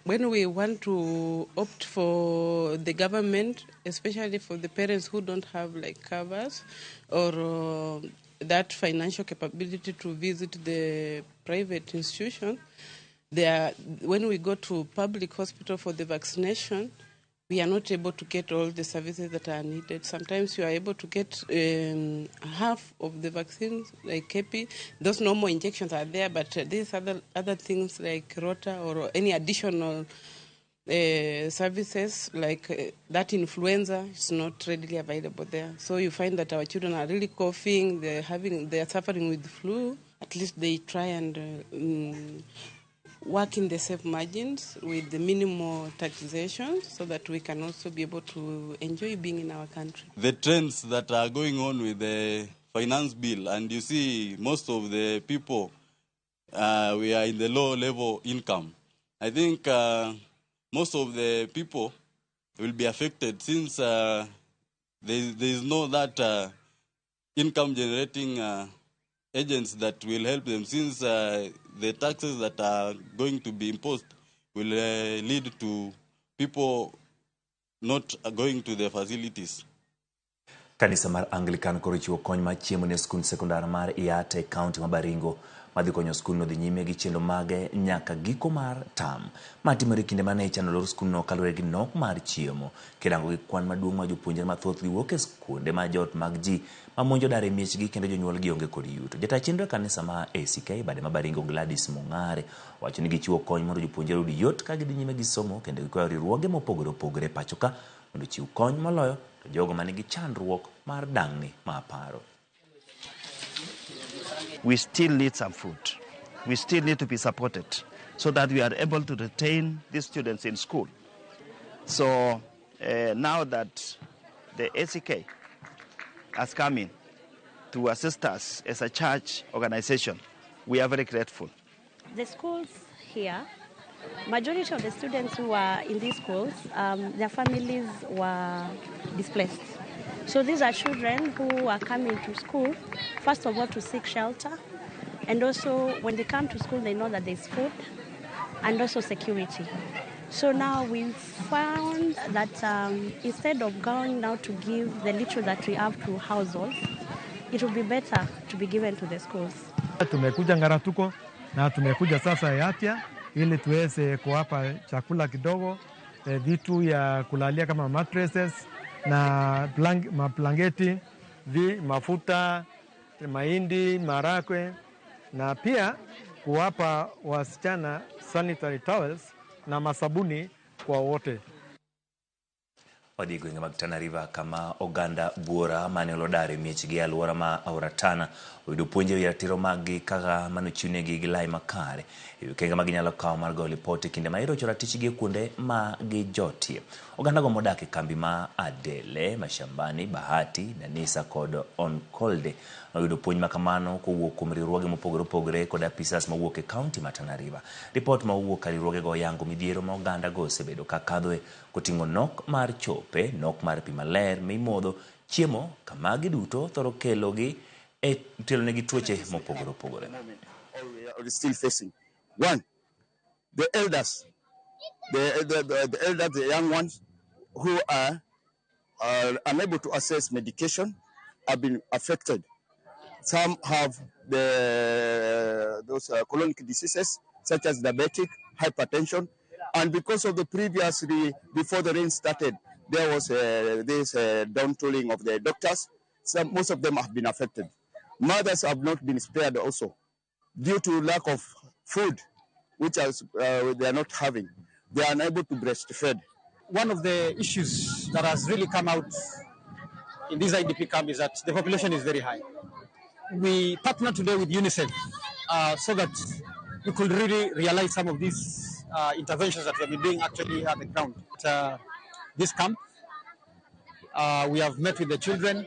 when we want to opt for the government, especially for the parents who don't have like covers or that financial capability to visit the private institution, when we go to public hospital for the vaccination, we are not able to get all the services that are needed. Sometimes you are able to get half of the vaccines, like KP. Those normal injections are there, but these other things like Rota or any additional services like that influenza is not readily available there. So you find that our children are really coughing, they are suffering with flu. At least they try and work in the safe margins with the minimal taxation so that we can also be able to enjoy being in our country. The trends that are going on with the finance bill, and you see most of the people, we are in the low level income. I think most of the people will be affected since there is no that income generating agents that will help them, since the taxes that are going to be imposed will lead to people not going to the facilities. Kanisa mar Anglican koro chiwo kony mar chiemo ne skund sekondar mar Iate kaunti ma Baringo madhi konyo skundno dhi nyime gi chenro mage nyaka giko mar tam matimore kinde mane ichano lor skundno kalure gi nok mar chiemo kirango gi kwan maduong' ma jopuonjre mathoth giwuok e skunde ma jot mag ji mamonjo dar e miechgi kendo jonyuol gionge kod yuto. Jata chenro kanisa ma ACK bade ma Baringo Gladys Mong'are wacho ni gichiwo kony mondo jopuonjre oyud yot ka gidhi nyime gi somo kendo gikwayo riwruoge mopogore opogore pacho ka mondo chiw kony moloyo to jogo manigi chandruok mar dang'ni ma paro. We still need some food. We still need to be supported so that we are able to retain these students in school. So now that the ACK has come in to assist us as a church organization, we are very grateful. The schools here, majority of the students who are in these schools, their families were displaced. So these are children who are coming to school, first of all, to seek shelter. And also, when they come to school, they know that there's food and also security. So now we found that instead of going now to give the little that we have to households, it would be better to be given to the schools. Tumekuja Ngaratuko na tumekuja sasa Yatia ili tuweze kuwapa chakula kidogo, vitu ya kulalia kama mattresses na maplangeti, mafuta, mahindi, marakwe, na pia kuwapa wasichana sanitary towels na masabuni kwa wote. Odi gwenge mag Tana River kama oganda buora mane olodare miechgi alwora ma Aora Tana oyudo puonje wi ratiro maggi kaka manochiwne gi lai makare kenga maginyalo kawo mar go lipoti kinde ma irocho ratichgi kuonde ma gijotie. Oganda go modak e kambi ma Adele, Mashambani, Bahati, Nanisa kod Onkolde oyudo puonj makamano kowuok kuom riwruoge mopogore opogore kod apisas mawuok e kaunti ma Tana River. Ripot mawuok ka riwruoge go yango midhiero ma oganda go osebedo ka kadhoe koting'o nok mar chope, nok mar pi maler mimodho, chiemo kama giduto thoro kelogi e telonegi tuoche mopogore opogore. Are still facing. One, the elders, the elders, the young ones who are unable to access medication have been affected. Some have those chronic diseases such as diabetic, hypertension, and because of the previously, before the rain started, there was this down-tooling of the doctors. Most of them have been affected. Mothers have not been spared also due to lack of food, which they are not having. They are unable to breastfeed. One of the issues that has really come out in this IDP camp is that the population is very high. We partner today with UNICEF so that we could really realize some of these interventions that we have been doing actually at the ground. At this camp, we have met with the children,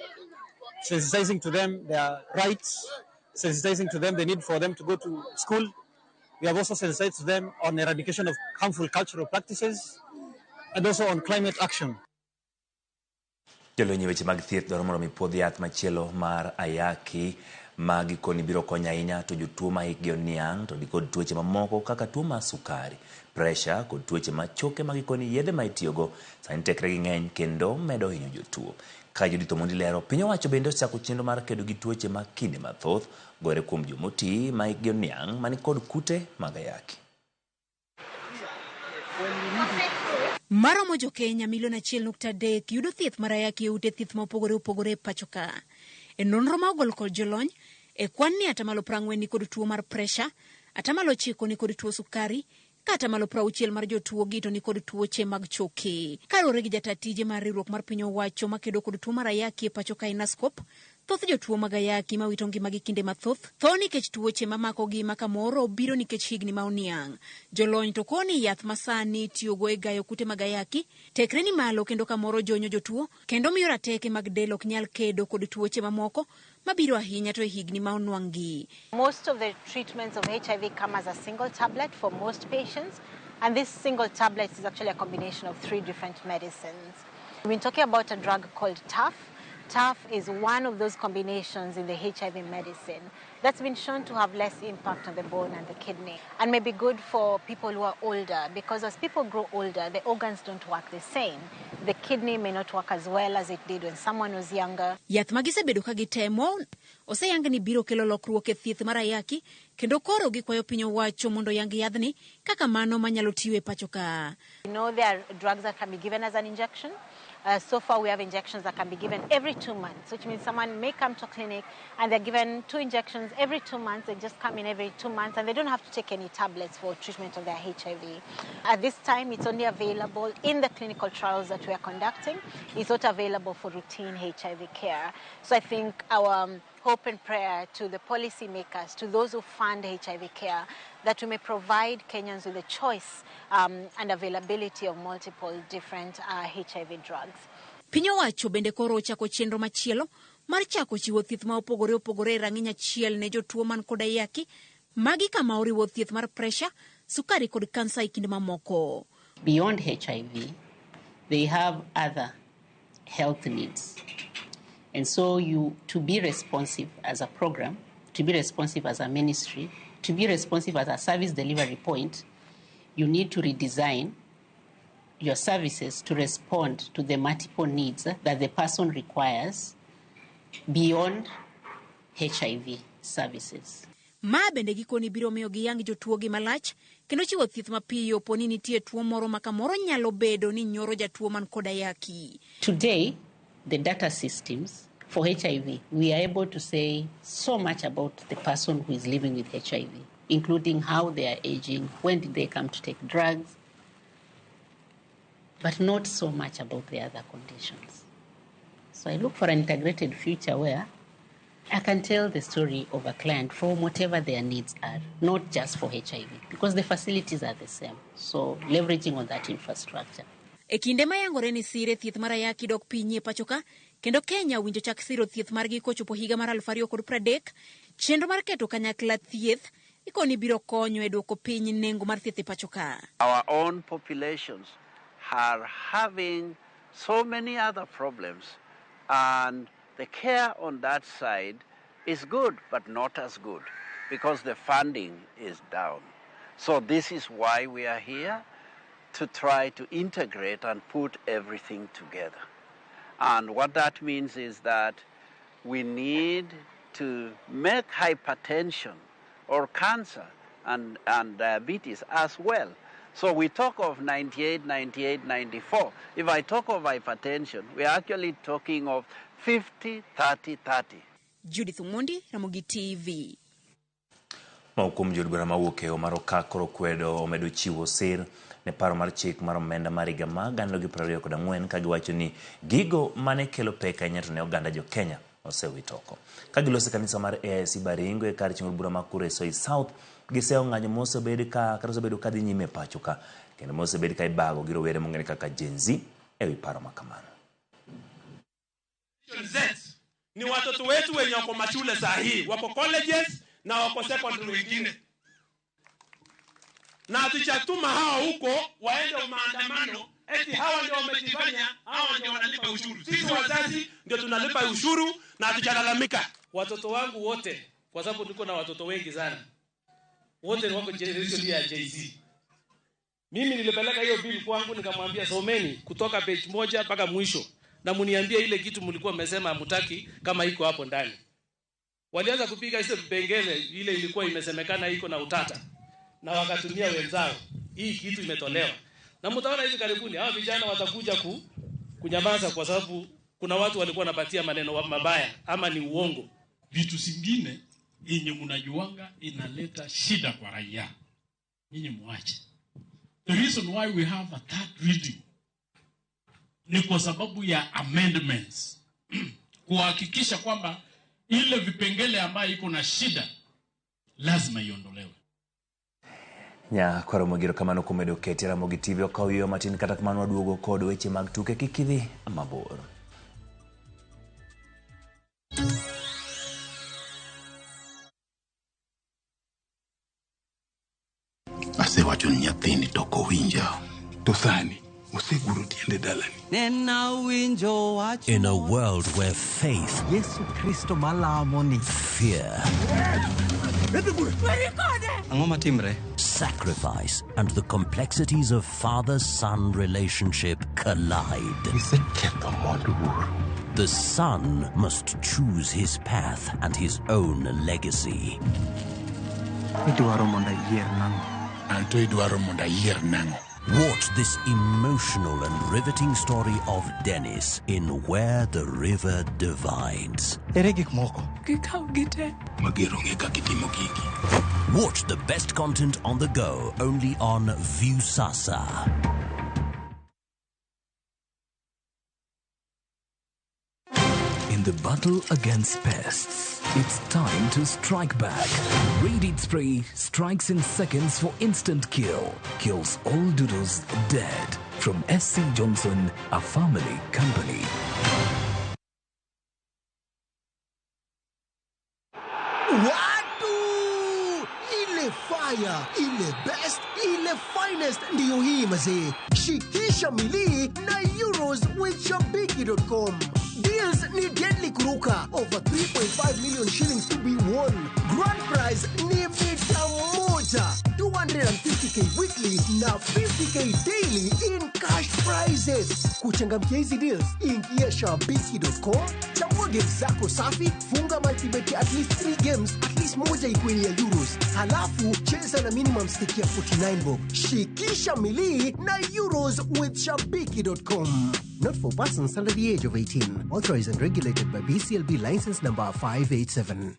sensitizing to them their rights, sensitizing to them the need for them to go to school. We have also sensitized to them on eradication of harmful cultural practices and also on climate action. Jolony weche mag thieth dwaro mondo mi puodh yath machielo mar ayaki ma gikoni biro konyo ahinya to jotuo ma hikgi oniang' to kod tuoche mamoko kaka tuo mar sukari, pressure kod tuoche ma choke ma gikoni yedhe ma itiyogo sani tekregi ng'eny kendo medo hinyo jotuo. Ka Judith Omondi lero, piny owacho bende osechako chenro mar kedo gi tuoche ma kinde mathoth gore kuom jomoti ma hikgi oniang' mani kod kute mag ayaki. Maromo jo Kenya milion 1.3 yudo thieth mar ayaki e ute thieth ma opogore pacho ka. E nonro ma ogol kod jolony, e kwan ni 40% ni kod tuo mar pressure, 9% ni kod tuo sukari, ka 60% mar jotuo gito ni kod tuoche mag choke. Kaluwore gi jatatije mar riwruok mar piny owacho makedo kod tuo mar ayaki e pacho ka Inascope, thoth jotuo mag ayaki ma wito ngimagi kinde mathoth tho nikech tuoche mamakogi ma kamoro biro nikech higni ma oniang'. Jolony to koni yath masani tiyogo e gayo kute mag ayaki tekre ni malo kendo kamoro jonyo jotuo kendo miyo rateke mag del ok nyal kedo kod tuoche mamoko mabiro ahinya to e higni ma onwang'gi. Most of the treatments of HIV come as a single tablet for most patients, and this single tablet is actually a combination of 3 different medicines. We've been talking about a drug called TAF. TAF is one of those combinations in the HIV medicine that's been shown to have less impact on the bone and the kidney and may be good for people who are older, because as people grow older, the organs don't work the same. The kidney may not work as well as it did when someone was younger. Yath magisebedo ka gitemo oseyang ni biro kelo lokruok e thieth mar ayaki kendo koro gikwayo piny owacho mondo yang yadhni kaka mano manyalo tiyo e pacho ka. You know, there are drugs that can be given as an injection. So far, we have injections that can be given every 2 months, which means someone may come to a clinic and they're given 2 injections every 2 months. They just come in every 2 months and they don't have to take any tablets for treatment of their HIV. At this time, it's only available in the clinical trials that we are conducting. It's not available for routine HIV care. So I think our hope and prayer to the policymakers, to those who fund HIV care, that we may provide Kenyans with a choice and availability of multiple different HIV drugs. Piny owacho bende koro ochako chenro machielo mar chako chiwo thieth ma opogore rang'iny achiel ne jotuo man kod ayaki magi kama oriwo thieth mar pressure, sukari kod kansa e kinde mamoko. Beyond HIV, they have other health needs. And so to be responsive as a program, to be responsive as a ministry, to be responsive as a service delivery point, you need to redesign your services to respond to the multiple needs that the person requires beyond HIV services. Ma bende gikoni biro miyo giyang jotuo gi malach kendo chiwo thieth mapiyo poni nitie tuo moro ma kamoro nyalo bedo ni nyoro jatuo man kod ayaki. Today, the data systems for HIV, we are able to say so much about the person who is living with HIV, including how they are aging, when did they come to take drugs, but not so much about the other conditions. So I look for an integrated future where I can tell the story of a client from whatever their needs are, not just for HIV, because the facilities are the same. So leveraging on that infrastructure. E kinde mayangore ni sire thieth mar ayaki dok piny e pacho ka, kendo Kenya winjo chak siro thieth margi kochopo higa mar 2030, chenro mar keto kanyakla thieth ikoni biro konyo e dwoko piny nengo mar thieth e pacho ka. Our own populations are having so many other problems, and the care on that side is good, but not as good, because the funding is down. So this is why we are here, to try to integrate and put everything together. And what that means is that we need to make hypertension or cancer and diabetes as well. So we talk of 98, 98, 94. If I talk of hypertension, we're actually talking of 50, 30, 30. Judith Umundi, Ramogi TV. Maukum jodbura mawuok e Omaro ka koro kwedo omedo chiwo sir ne paro mar chik mar omenda mar higa ma 2024 ka giwacho ni gigo mane kelo pek ahinya to ne oganda jo Kenya osewito oko. Ka gilose kanisa mar AIC Baringo e kar ching'o bura ma Kuresoi South giseo ng'anyo mosebedo ka dhi nyime pacho ka kendo mosebedo ka ibago gi rowere mong'ere kaka Gen Z e wi paro makamano. Ni watoto wetu wenye wako mashule sahihi, wako colleges na wako secondary wengine. Na tuchatuma hao huko waende maandamano eti hawa ndio wamejifanya, hawa ndio wanalipa ushuru. Sisi wazazi ndio tunalipa ushuru na tuchalalamika. Watoto wangu wote, kwa sababu niko na watoto wengi sana, wote wako generation ya JZ. Mimi nilipeleka hiyo bill kwangu nikamwambia someni kutoka page 1 mpaka mwisho na muniambie ile kitu mlikuwa mmesema hamtaki kama iko hapo ndani. Walianza kupiga hizo vipengele ile ilikuwa imesemekana iko na utata na wakatumia wenzao. Hii kitu imetolewa. Na mtaona hivi karibuni hao vijana watakuja kunyamaza kwa sababu kuna watu walikuwa wanapatia maneno mabaya ama ni uongo. Vitu zingine yenye mnajuanga inaleta shida kwa raia. Nyinyi muache. The reason why we have a third reading ni kwa sababu ya amendments. Kuhakikisha kwamba ile vipengele ambayo iko na shida lazima iondolewe. Nya kwaro mogiro kamano kumedo keti Ramogi TV okaw yo matin kata kamano waduogo kod weche mag tuke kikidhi mabor. Ase wacho ni nyathini toko winja. To thani oseguro tiende dalani. In a world where faith, Yesu Kristo malamoni, fear, sacrifice, and the complexities of father-son relationship collide. The son must choose his path and his own legacy. Watch this emotional and riveting story of Dennis in Where the River Divides. Watch the best content on the go only on Viusasa. In the battle against pests, it's time to strike back. Raid It Spray strikes in seconds for instant kill. Kills all doodles dead. From SC Johnson, a family company. Watu! Ile fire, ile best, ile finest ndiyo hii mazee. Shikisha mili na Euros with Shabiki.com. Deals ni deadly kuruka. Over 3.5 million shillings to be won. Grand prize ni vita moja. 250k weekly na 50k daily in cash prizes. Kuchangamkia hizi deals, ingia Shabiki.com. Chagua games zako safi, funga multibet at least 3 games, at least moja ikuwe ni ya Euros. Halafu cheza na minimum stake ya 49 bob. Shikisha mili na Euros with Shabiki.com. Not for persons under the age of 18. Authorized and regulated by BCLB license number 587.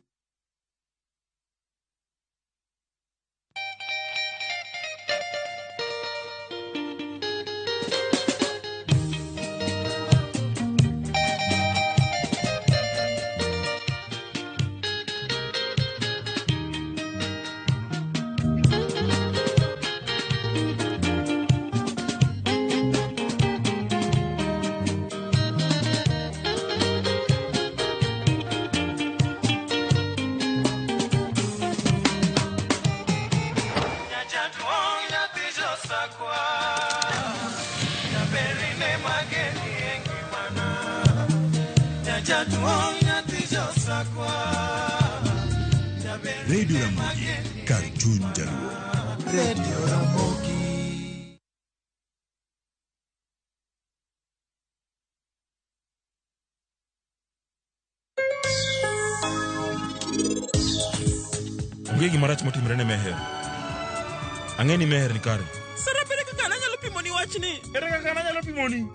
Radio Ramogi, Cartoon Jaluo. Radio Ramogi. Onge gimarach motimre ne Meher. Ang'eni Meher ni kare. Sara pere kaka nanyalo pimo ni wachni. Ere kaka nanyalo pimo ni?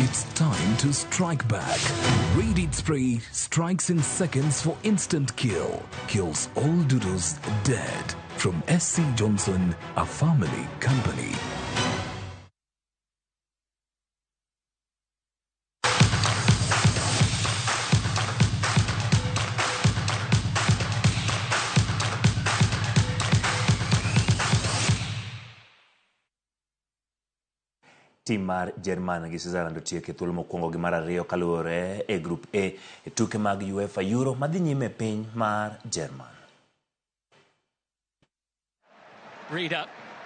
It's time to strike back. Radiant Spray strikes in seconds for instant kill. Kills all doodles dead. From SC Johnson, a family company. Tim mar Jerman gi Switzerland otieko thuolo mokwongo gi mar ariyo kaluwore e Group A e tuke mag UEFA Euro madhi nyime piny mar Jerman. Read up.